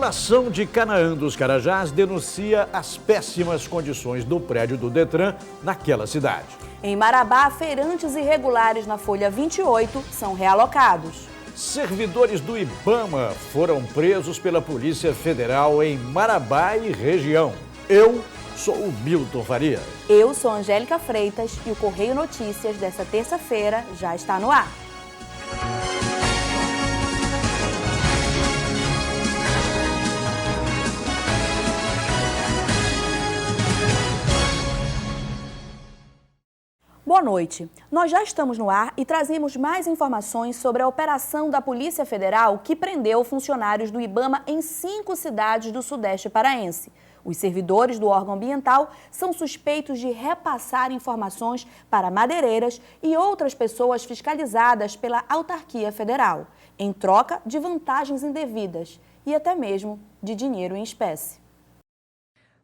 população de Canaã dos Carajás denuncia as péssimas condições do prédio do Detran naquela cidade. Em Marabá, feirantes irregulares na folha 28 são realocados. Servidores do IBAMA foram presos pela Polícia Federal em Marabá e região. Eu sou o Milton Faria. Eu sou Angélica Freitas e o Correio Notícias desta terça-feira já está no ar. Boa noite. Nós já estamos no ar e trazemos mais informações sobre a operação da Polícia Federal que prendeu funcionários do IBAMA em 5 cidades do Sudeste paraense. Os servidores do órgão ambiental são suspeitos de repassar informações para madeireiras e outras pessoas fiscalizadas pela autarquia federal, em troca de vantagens indevidas e até mesmo de dinheiro em espécie.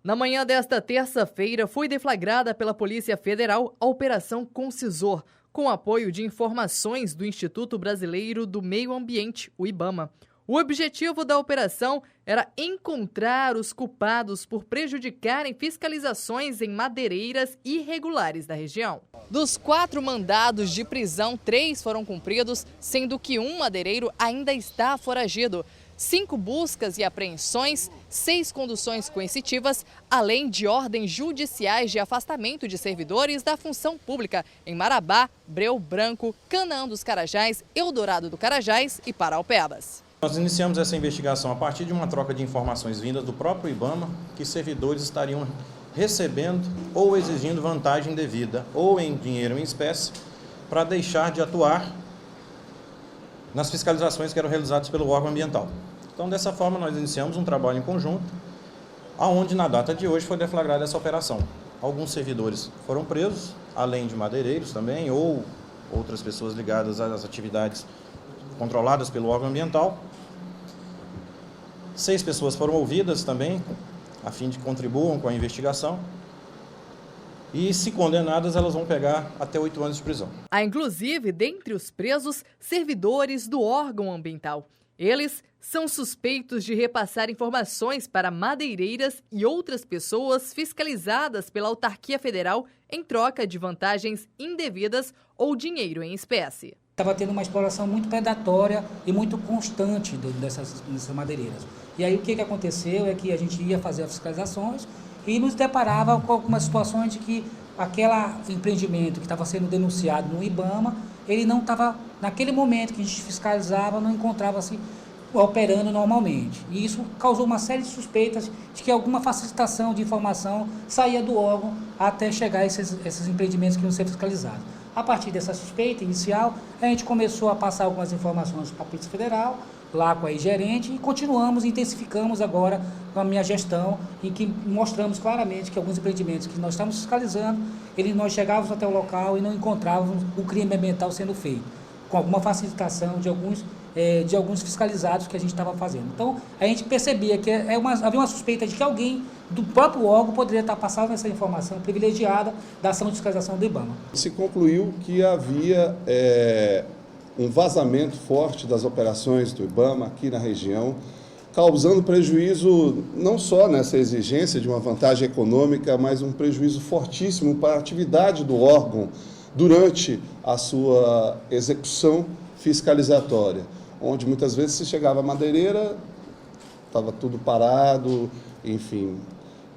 Na manhã desta terça-feira, foi deflagrada pela Polícia Federal a Operação Concisor, com apoio de informações do Instituto Brasileiro do Meio Ambiente, o IBAMA. O objetivo da operação era encontrar os culpados por prejudicarem fiscalizações em madeireiras irregulares da região. Dos 4 mandados de prisão, 3 foram cumpridos, sendo que um madeireiro ainda está foragido. 5 buscas e apreensões, 6 conduções coercitivas, além de ordens judiciais de afastamento de servidores da função pública em Marabá, Breu Branco, Canaã dos Carajás, Eldorado do Carajás e Paraupebas. Nós iniciamos essa investigação a partir de uma troca de informações vindas do próprio IBAMA, que servidores estariam recebendo ou exigindo vantagem devida ou em dinheiro em espécie para deixar de atuar nas fiscalizações que eram realizadas pelo órgão ambiental. Então, dessa forma, nós iniciamos um trabalho em conjunto, aonde na data de hoje foi deflagrada essa operação. Alguns servidores foram presos, além de madeireiros também, ou outras pessoas ligadas às atividades controladas pelo órgão ambiental. 6 pessoas foram ouvidas também, a fim de que contribuam com a investigação. E, se condenadas, elas vão pegar até 8 anos de prisão. Há, inclusive, dentre os presos, servidores do órgão ambiental. Eles são suspeitos de repassar informações para madeireiras e outras pessoas fiscalizadas pela autarquia federal em troca de vantagens indevidas ou dinheiro em espécie. Estava tendo uma exploração muito predatória e muito constante dessas madeireiras. E aí o que aconteceu é que a gente ia fazer as fiscalizações e nos deparava com algumas situações de que aquele empreendimento que estava sendo denunciado no IBAMA, ele não estava, naquele momento que a gente fiscalizava, não encontrava-se operando normalmente. E isso causou uma série de suspeitas de que alguma facilitação de informação saía do órgão até chegar a esses empreendimentos que iam ser fiscalizados. A partir dessa suspeita inicial, a gente começou a passar algumas informações para a Polícia Federal, lá com a gerente, e continuamos, intensificamos agora com a minha gestão, em que mostramos claramente que alguns empreendimentos que nós estamos fiscalizando, nós chegávamos até o local e não encontrávamos o crime ambiental sendo feito, com alguma facilitação de alguns fiscalizados que a gente estava fazendo. Então, a gente percebia que havia uma suspeita de que alguém do próprio órgão poderia estar passando essa informação privilegiada da ação de fiscalização do IBAMA. Se concluiu que havia um vazamento forte das operações do IBAMA aqui na região, causando prejuízo não só nessa exigência de uma vantagem econômica, mas um prejuízo fortíssimo para a atividade do órgão durante a sua execução fiscalizatória, onde muitas vezes se chegava à madeireira, estava tudo parado, enfim,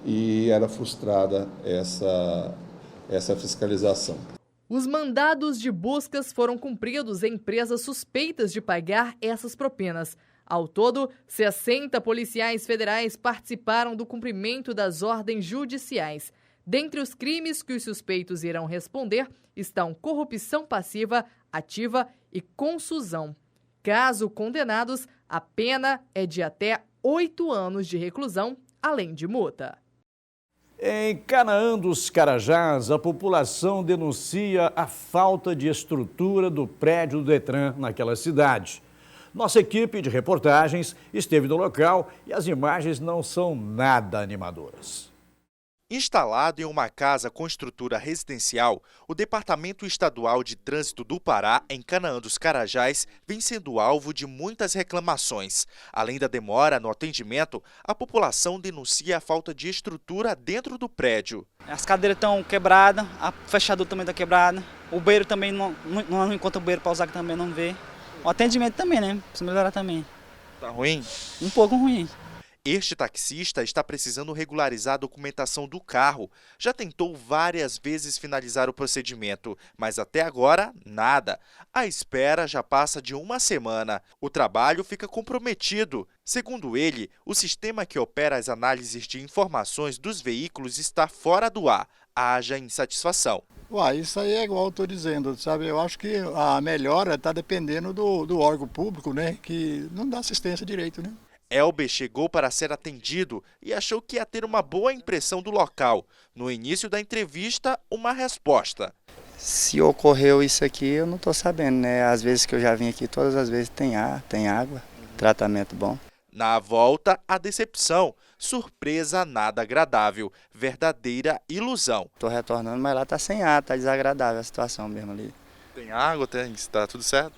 e era frustrada essa fiscalização. Os mandados de buscas foram cumpridos em empresas suspeitas de pagar essas propinas. Ao todo, 60 policiais federais participaram do cumprimento das ordens judiciais. Dentre os crimes que os suspeitos irão responder estão corrupção passiva, ativa e consusão. Caso condenados, a pena é de até 8 anos de reclusão, além de multa. Em Canaã dos Carajás, a população denuncia a falta de estrutura do prédio do Detran naquela cidade. Nossa equipe de reportagens esteve no local e as imagens não são nada animadoras. Instalado em uma casa com estrutura residencial, o Departamento Estadual de Trânsito do Pará, em Canaã dos Carajás, vem sendo alvo de muitas reclamações. Além da demora no atendimento, a população denuncia a falta de estrutura dentro do prédio. As cadeiras estão quebradas, a fechadura também está quebrada, o banheiro também não encontra o banheiro para usar, que também não vê. O atendimento também, né? Precisa melhorar também. Tá ruim? Um pouco ruim. Este taxista está precisando regularizar a documentação do carro. Já tentou várias vezes finalizar o procedimento, mas até agora, nada. A espera já passa de uma semana. O trabalho fica comprometido. Segundo ele, o sistema que opera as análises de informações dos veículos está fora do ar. Haja insatisfação. Isso aí é igual eu estou dizendo, sabe? Eu acho que a melhora está dependendo do órgão público, né? Que não dá assistência direito, né? Elber chegou para ser atendido e achou que ia ter uma boa impressão do local. No início da entrevista, uma resposta. Se ocorreu isso aqui, eu não estou sabendo, né? Às vezes que eu já vim aqui, todas as vezes tem ar, tem água, tratamento bom. Na volta, a decepção. Surpresa nada agradável. Verdadeira ilusão. Estou retornando, mas lá está sem ar, está desagradável a situação mesmo ali. Tem água, está tudo certo?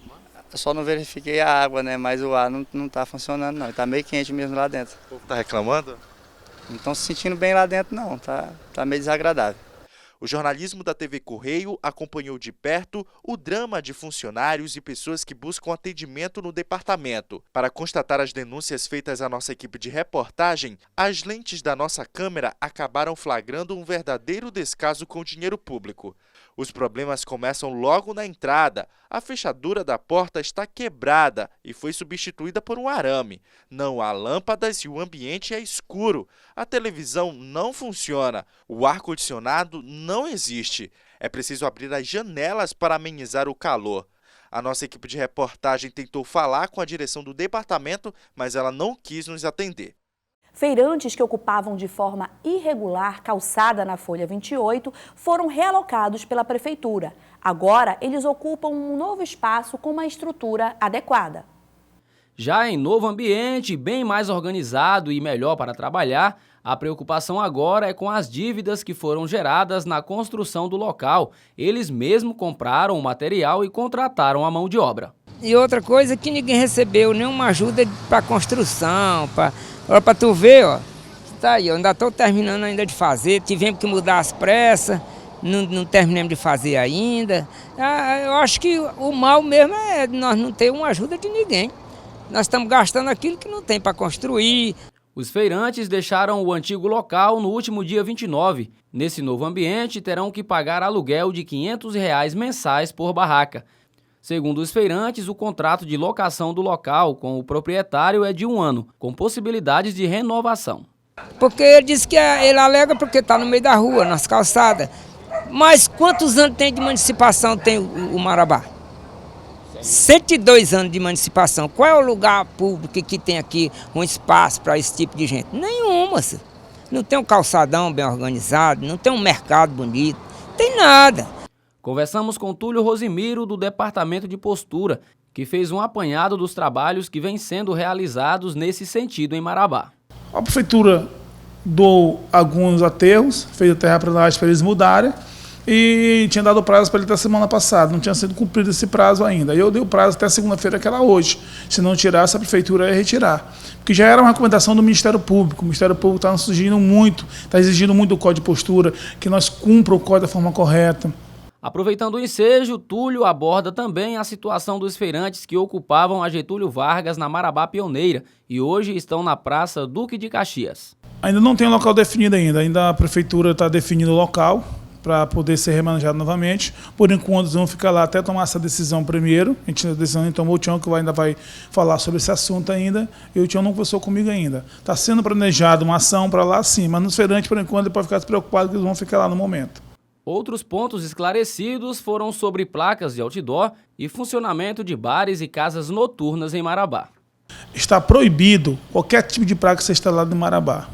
Eu só não verifiquei a água, né? Mas o ar não está funcionando, não. Está meio quente mesmo lá dentro. O povo está reclamando? Não estão se sentindo bem lá dentro, não. Tá meio desagradável. O jornalismo da TV Correio acompanhou de perto o drama de funcionários e pessoas que buscam atendimento no departamento. Para constatar as denúncias feitas à nossa equipe de reportagem, as lentes da nossa câmera acabaram flagrando um verdadeiro descaso com o dinheiro público. Os problemas começam logo na entrada. A fechadura da porta está quebrada e foi substituída por um arame. Não há lâmpadas e o ambiente é escuro. A televisão não funciona. O ar-condicionado não existe. É preciso abrir as janelas para amenizar o calor. A nossa equipe de reportagem tentou falar com a direção do departamento, mas ela não quis nos atender. Feirantes que ocupavam de forma irregular calçada na Folha 28 foram realocados pela Prefeitura. Agora, eles ocupam um novo espaço com uma estrutura adequada. Já em novo ambiente, bem mais organizado e melhor para trabalhar, a preocupação agora é com as dívidas que foram geradas na construção do local. Eles mesmos compraram o material e contrataram a mão de obra. E outra coisa é que ninguém recebeu nenhuma ajuda para construção, Olha para tu ver, ó, tá aí, eu ainda estou terminando ainda de fazer, tivemos que mudar as pressas, não terminamos de fazer ainda. Eu acho que o mal mesmo é nós não termos uma ajuda de ninguém. Nós estamos gastando aquilo que não tem para construir. Os feirantes deixaram o antigo local no último dia 29. Nesse novo ambiente, terão que pagar aluguel de R$ 500 mensais por barraca. Segundo os feirantes, o contrato de locação do local com o proprietário é de 1 ano, com possibilidades de renovação. Porque ele disse que ele alega porque está no meio da rua, nas calçadas. Mas quantos anos tem de emancipação tem o Marabá? 102 anos de emancipação. Qual é o lugar público que tem aqui um espaço para esse tipo de gente? Nenhum, moça. Não tem um calçadão bem organizado, não tem um mercado bonito, não tem nada. Conversamos com Túlio Rosimiro, do Departamento de Postura, que fez um apanhado dos trabalhos que vêm sendo realizados nesse sentido em Marabá. A Prefeitura doou alguns aterros, fez a terraplanagem para eles mudarem e tinha dado prazo para ele até semana passada, não tinha sido cumprido esse prazo ainda. Eu dei o prazo até segunda-feira, que era hoje. Se não tirasse, a Prefeitura ia retirar. Porque já era uma recomendação do Ministério Público. O Ministério Público está nos exigindo muito do Código de Postura, que nós cumpra o código da forma correta. Aproveitando o ensejo, Túlio aborda também a situação dos feirantes que ocupavam a Getúlio Vargas na Marabá Pioneira e hoje estão na Praça Duque de Caxias. Ainda não tem local definido ainda a Prefeitura está definindo o local para poder ser remanejado novamente. Por enquanto, vamos ficar lá até tomar essa decisão primeiro. A gente decisão tomou, o Tião que ainda vai falar sobre esse assunto ainda, e o Tião não conversou comigo ainda. Está sendo planejado uma ação para lá sim, mas nos feirantes, por enquanto, ele pode ficar preocupado que eles vão ficar lá no momento. Outros pontos esclarecidos foram sobre placas de outdoor e funcionamento de bares e casas noturnas em Marabá. Está proibido qualquer tipo de placa ser instalada em Marabá.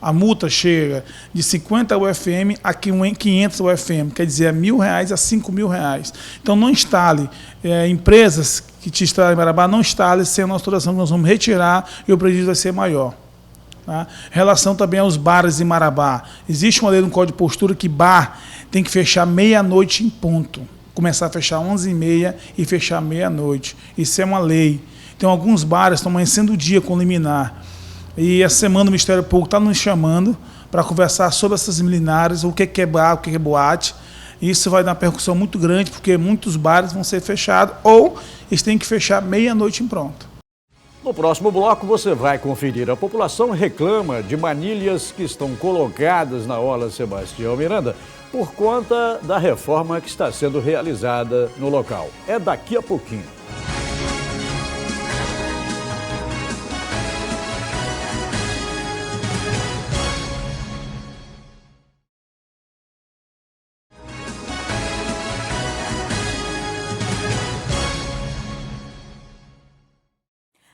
A multa chega de 50 UFM a 500 UFM, quer dizer, é R$1.000 a R$5.000. Então não instale, empresas que te instalam em Marabá, não instale sem a nossa autorização, que nós vamos retirar e o prejuízo vai ser maior. Tá? Em relação também aos bares em Marabá, existe uma lei no Código de Postura que bar tem que fechar meia-noite em ponto. Começar a fechar 11h30 e fechar meia-noite. Isso é uma lei. Tem alguns bares que estão amanhecendo o dia com liminar. E essa semana o Ministério Público está nos chamando para conversar sobre essas liminares, o que é bar, o que é boate. Isso vai dar uma repercussão muito grande, porque muitos bares vão ser fechados ou eles têm que fechar meia-noite em pronto. No próximo bloco você vai conferir. A população reclama de manilhas que estão colocadas na Orla Sebastião Miranda por conta da reforma que está sendo realizada no local. É daqui a pouquinho.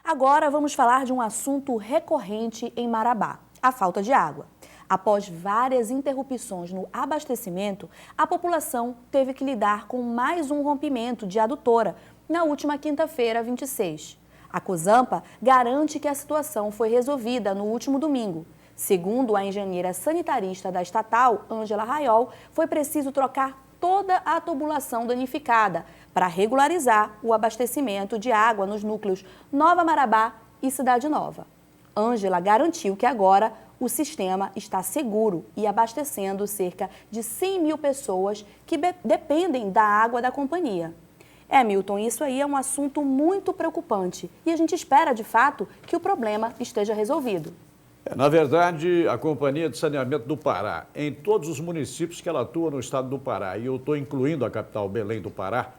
Agora vamos falar de um assunto recorrente em Marabá, a falta de água. Após várias interrupções no abastecimento, a população teve que lidar com mais um rompimento de adutora na última quinta-feira, 26. A Cozampa garante que a situação foi resolvida no último domingo. Segundo a engenheira sanitarista da estatal, Ângela Raiol, foi preciso trocar toda a tubulação danificada para regularizar o abastecimento de água nos núcleos Nova Marabá e Cidade Nova. Ângela garantiu que agora o sistema está seguro e abastecendo cerca de 100 mil pessoas que dependem da água da companhia. Milton, isso aí é um assunto muito preocupante e a gente espera, de fato, que o problema esteja resolvido. Na verdade, a Companhia de Saneamento do Pará, em todos os municípios que ela atua no estado do Pará, e eu estou incluindo a capital Belém do Pará,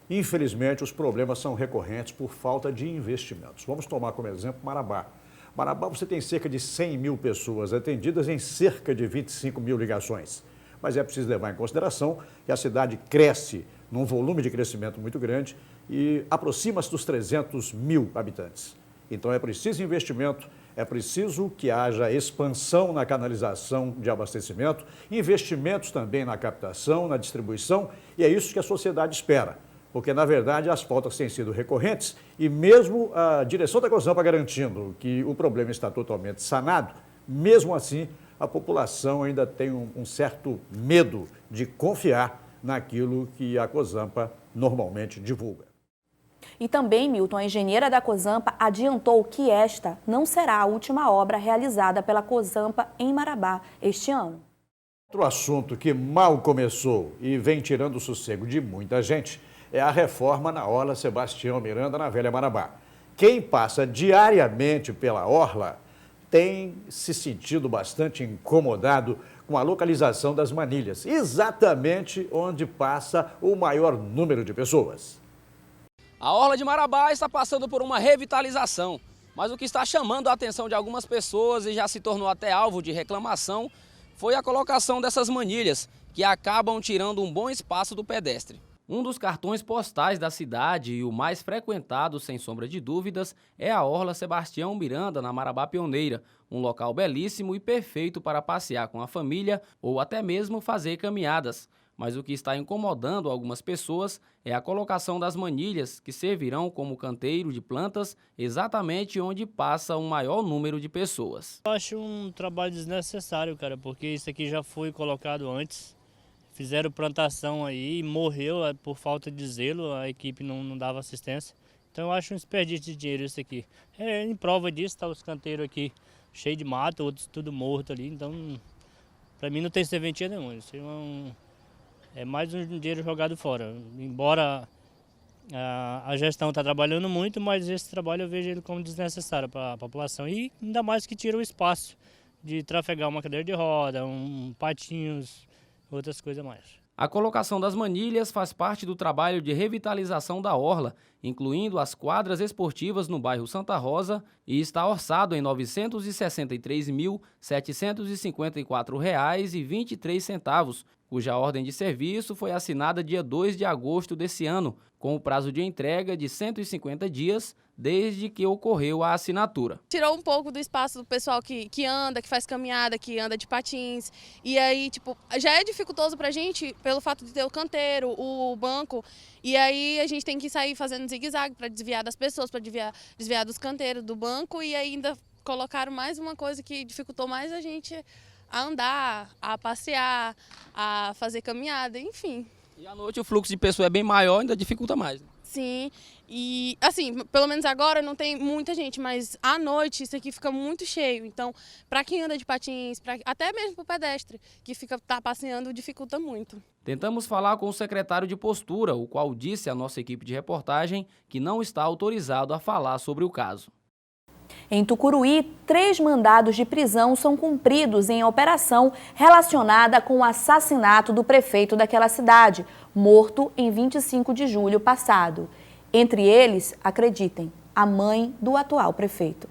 infelizmente os problemas são recorrentes por falta de investimentos. Vamos tomar como exemplo Marabá. Marabá você tem cerca de 100 mil pessoas atendidas em cerca de 25 mil ligações. Mas é preciso levar em consideração que a cidade cresce num volume de crescimento muito grande e aproxima-se dos 300 mil habitantes. Então é preciso investimento, é preciso que haja expansão na canalização de abastecimento, investimentos também na captação, na distribuição, e é isso que a sociedade espera. Porque, na verdade, as faltas têm sido recorrentes e mesmo a direção da Cozampa garantindo que o problema está totalmente sanado, mesmo assim, a população ainda tem um certo medo de confiar naquilo que a Cozampa normalmente divulga. E também, Milton, a engenheira da Cozampa adiantou que esta não será a última obra realizada pela Cozampa em Marabá este ano. Outro assunto que mal começou e vem tirando o sossego de muita gente é a reforma na Orla Sebastião Miranda, na Velha Marabá. Quem passa diariamente pela orla tem se sentido bastante incomodado com a localização das manilhas, exatamente onde passa o maior número de pessoas. A Orla de Marabá está passando por uma revitalização, mas o que está chamando a atenção de algumas pessoas e já se tornou até alvo de reclamação foi a colocação dessas manilhas, que acabam tirando um bom espaço do pedestre. Um dos cartões postais da cidade e o mais frequentado, sem sombra de dúvidas, é a Orla Sebastião Miranda, na Marabá Pioneira, um local belíssimo e perfeito para passear com a família ou até mesmo fazer caminhadas. Mas o que está incomodando algumas pessoas é a colocação das manilhas, que servirão como canteiro de plantas exatamente onde passa um maior número de pessoas. Eu acho um trabalho desnecessário, cara, porque isso aqui já foi colocado antes. Fizeram plantação aí, morreu por falta de zelo, a equipe não dava assistência. Então eu acho um desperdício de dinheiro isso aqui. Em prova disso, tá os canteiros aqui cheios de mato, outros tudo morto ali. Então, para mim não tem serventia nenhuma. Isso é mais um dinheiro jogado fora. Embora a gestão está trabalhando muito, mas esse trabalho eu vejo ele como desnecessário para a população. E ainda mais que tira o espaço de trafegar uma cadeira de roda, patinhos, outras coisas mais. A colocação das manilhas faz parte do trabalho de revitalização da orla, incluindo as quadras esportivas no bairro Santa Rosa, e está orçado em R$ 963.754,23, cuja ordem de serviço foi assinada dia 2 de agosto desse ano, com o prazo de entrega de 150 dias, desde que ocorreu a assinatura. Tirou um pouco do espaço do pessoal que anda, que faz caminhada, que anda de patins. E aí, já é dificultoso pra gente pelo fato de ter o canteiro, o banco. E aí a gente tem que sair fazendo zigue-zague para desviar das pessoas, para desviar dos canteiros, do banco e ainda colocaram mais uma coisa que dificultou mais a gente a andar, a passear, a fazer caminhada, enfim. E à noite o fluxo de pessoas é bem maior, ainda dificulta mais. Sim, e assim, pelo menos agora não tem muita gente, mas à noite isso aqui fica muito cheio. Então, para quem anda de patins, até mesmo para o pedestre que tá passeando, dificulta muito. Tentamos falar com o secretário de Postura, o qual disse à nossa equipe de reportagem que não está autorizado a falar sobre o caso. Em Tucuruí, 3 mandados de prisão são cumpridos em operação relacionada com o assassinato do prefeito daquela cidade, morto em 25 de julho passado. Entre eles, acreditem, a mãe do atual prefeito.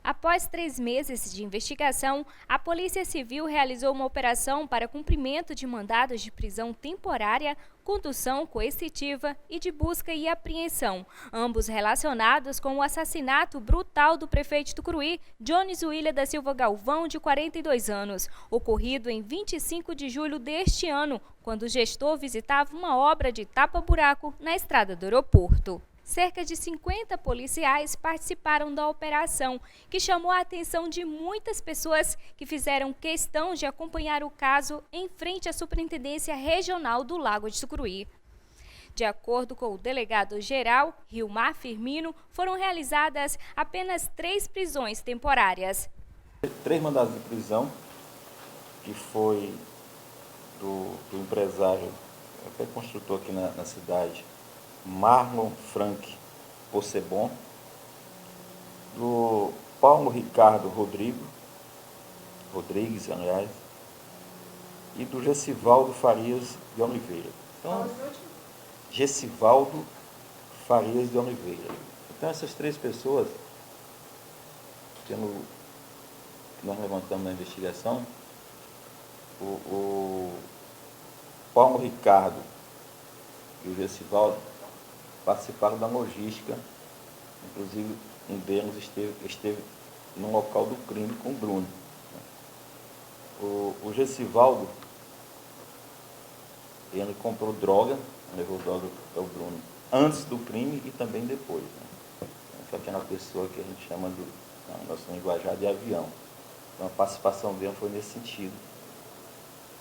Após 3 meses de investigação, a Polícia Civil realizou uma operação para cumprimento de mandados de prisão temporária, condução coercitiva e de busca e apreensão, ambos relacionados com o assassinato brutal do prefeito de Tucuruí, Jones William da Silva Galvão, de 42 anos, ocorrido em 25 de julho deste ano, quando o gestor visitava uma obra de tapa-buraco na estrada do aeroporto. Cerca de 50 policiais participaram da operação, que chamou a atenção de muitas pessoas que fizeram questão de acompanhar o caso em frente à Superintendência Regional do Lago de Tucuruí. De acordo com o delegado-geral, Rilmar Firmino, foram realizadas apenas 3 prisões temporárias. 3 mandados de prisão, que foi do empresário, até construtor aqui na cidade, Marlon Frank Possebon, do Paulo Ricardo Rodrigues, aliás, e do Gessivaldo Farias de Oliveira. Então, Gessivaldo Farias de Oliveira. Então, essas 3 pessoas, que nós levantamos na investigação, o Paulo Ricardo e o Gessivaldo participaram da logística, inclusive um deles esteve no local do crime com o Bruno. O Gessivaldo, ele comprou droga, levou droga para o Bruno antes do crime e também depois. Só que é uma pessoa que a gente chama, na nossa linguajar, de avião. Então a participação dele foi nesse sentido.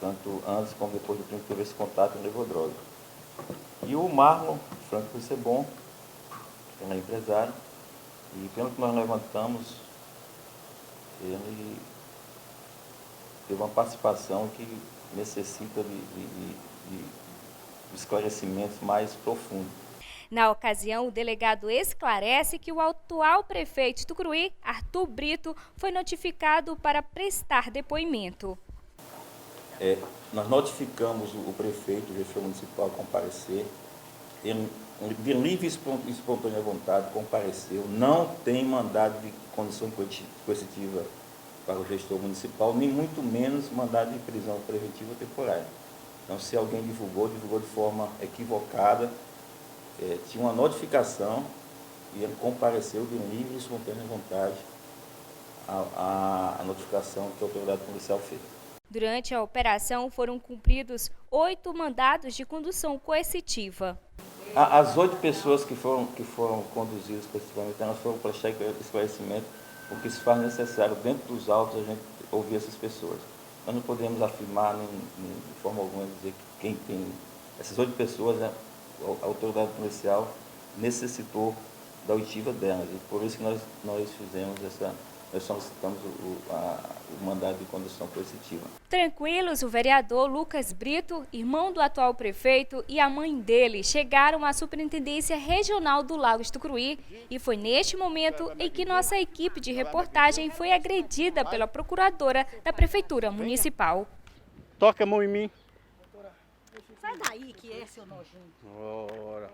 Tanto antes como depois do crime teve esse contato e levou droga. E o Marlon Franco Possebon, que é empresário, e pelo que nós levantamos, ele teve uma participação que necessita de esclarecimentos mais profundos. Na ocasião, o delegado esclarece que o atual prefeito de Tucuruí, Arthur Brito, foi notificado para prestar depoimento. Nós notificamos o prefeito, o gestor municipal, a comparecer. Ele, de livre e espontânea vontade, compareceu. Não tem mandado de condição coercitiva para o gestor municipal, nem muito menos mandado de prisão preventiva temporária. Então, se alguém divulgou de forma equivocada, tinha uma notificação e ele compareceu de livre e espontânea vontade à notificação que a autoridade policial fez. Durante a operação foram cumpridos 8 mandados de condução coercitiva. As 8 pessoas que foram conduzidas coercitivamente, elas foram prestar esclarecimento, porque se faz necessário, dentro dos autos, a gente ouvir essas pessoas. Nós não podemos afirmar, de forma alguma, dizer que quem tem essas 8 pessoas, a autoridade policial necessitou da oitiva delas. E por isso que nós fizemos nós solicitamos o mandado de condução coercitiva. Tranquilos, o vereador Lucas Brito, irmão do atual prefeito, e a mãe dele chegaram à Superintendência Regional do Lago de Tucuruí e foi neste momento em que nossa equipe de reportagem foi agredida pela procuradora da Prefeitura Municipal. Toca a mão em mim. Sai daí que é seu nojento. Ora.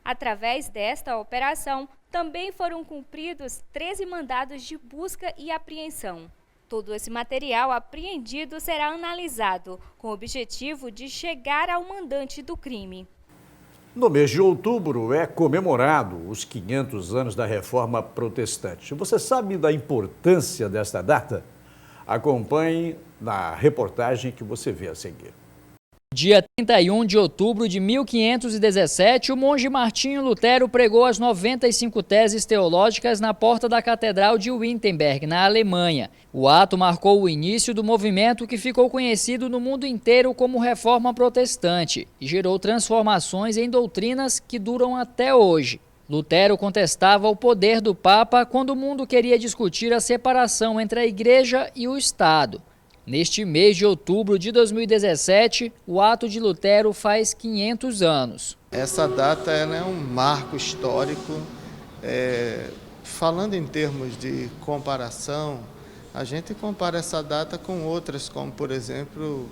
Através desta operação, também foram cumpridos 13 mandados de busca e apreensão. Todo esse material apreendido será analisado, com o objetivo de chegar ao mandante do crime. No mês de outubro é comemorado os 500 anos da Reforma Protestante. Você sabe da importância desta data? Acompanhe na reportagem que você vê a seguir. Dia 31 de outubro de 1517, o monge Martinho Lutero pregou as 95 teses teológicas na porta da Catedral de Wittenberg, na Alemanha. O ato marcou o início do movimento que ficou conhecido no mundo inteiro como Reforma Protestante e gerou transformações em doutrinas que duram até hoje. Lutero contestava o poder do Papa quando o mundo queria discutir a separação entre a Igreja e o Estado. Neste mês de outubro de 2017, o ato de Lutero faz 500 anos. Essa data ela é um marco histórico. Falando em termos de comparação, a gente compara essa data com outras, como, por exemplo,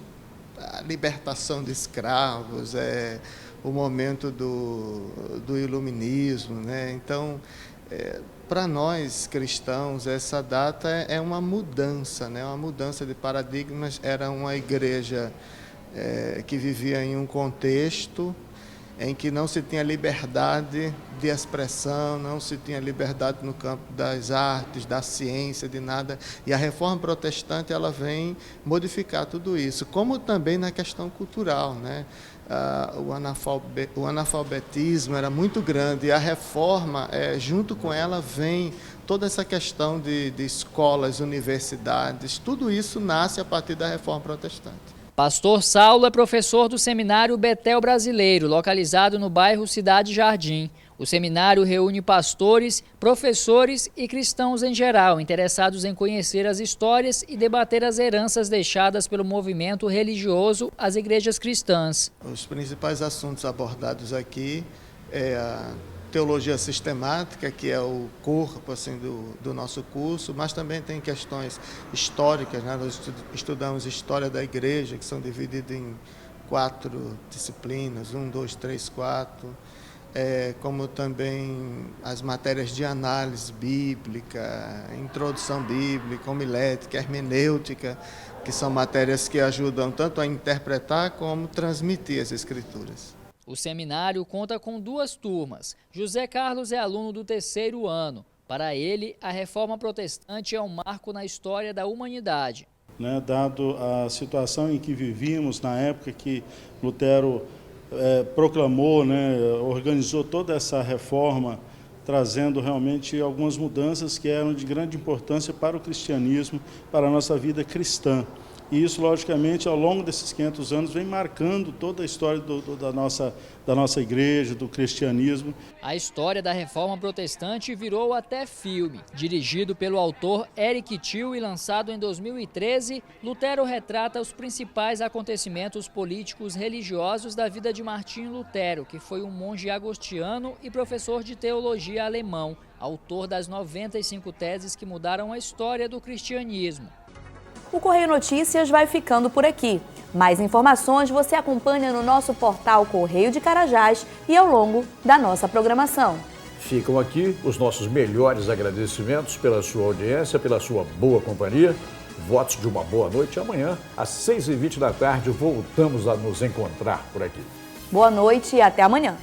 a libertação de escravos, o momento do iluminismo, né? Então, para nós cristãos, essa data é uma mudança, né? Uma mudança de paradigmas. Era uma igreja que vivia em um contexto em que não se tinha liberdade de expressão, não se tinha liberdade no campo das artes, da ciência, de nada. E a Reforma Protestante ela vem modificar tudo isso, como também na questão cultural, né? O analfabetismo era muito grande e a reforma, junto com ela, vem toda essa questão de escolas, universidades, tudo isso nasce a partir da Reforma Protestante. Pastor Saulo é professor do Seminário Betel Brasileiro, localizado no bairro Cidade Jardim. O seminário reúne pastores, professores e cristãos em geral, interessados em conhecer as histórias e debater as heranças deixadas pelo movimento religioso às igrejas cristãs. Os principais assuntos abordados aqui é a teologia sistemática, que é o corpo assim, do nosso curso, mas também tem questões históricas, né? Nós estudamos história da igreja, que são divididas em 4 disciplinas, 1, 2, 3, 4, como também as matérias de análise bíblica, introdução bíblica, homilética, hermenêutica, que são matérias que ajudam tanto a interpretar como transmitir as escrituras. O seminário conta com 2 turmas. José Carlos é aluno do 3º ano. Para ele, a Reforma Protestante é um marco na história da humanidade. Dado a situação em que vivíamos na época que Lutero proclamou, organizou toda essa reforma, trazendo realmente algumas mudanças que eram de grande importância para o cristianismo, para a nossa vida cristã. E isso, logicamente, ao longo desses 500 anos, vem marcando toda a história da nossa igreja, do cristianismo. A história da Reforma Protestante virou até filme. Dirigido pelo autor Eric Thiel e lançado em 2013, Lutero retrata os principais acontecimentos políticos religiosos da vida de Martinho Lutero, que foi um monge agostiniano e professor de teologia alemão, autor das 95 teses que mudaram a história do cristianismo. O Correio Notícias vai ficando por aqui. Mais informações você acompanha no nosso portal Correio de Carajás e ao longo da nossa programação. Ficam aqui os nossos melhores agradecimentos pela sua audiência, pela sua boa companhia. Votos de uma boa noite. Amanhã, às 6h20 da tarde, voltamos a nos encontrar por aqui. Boa noite e até amanhã.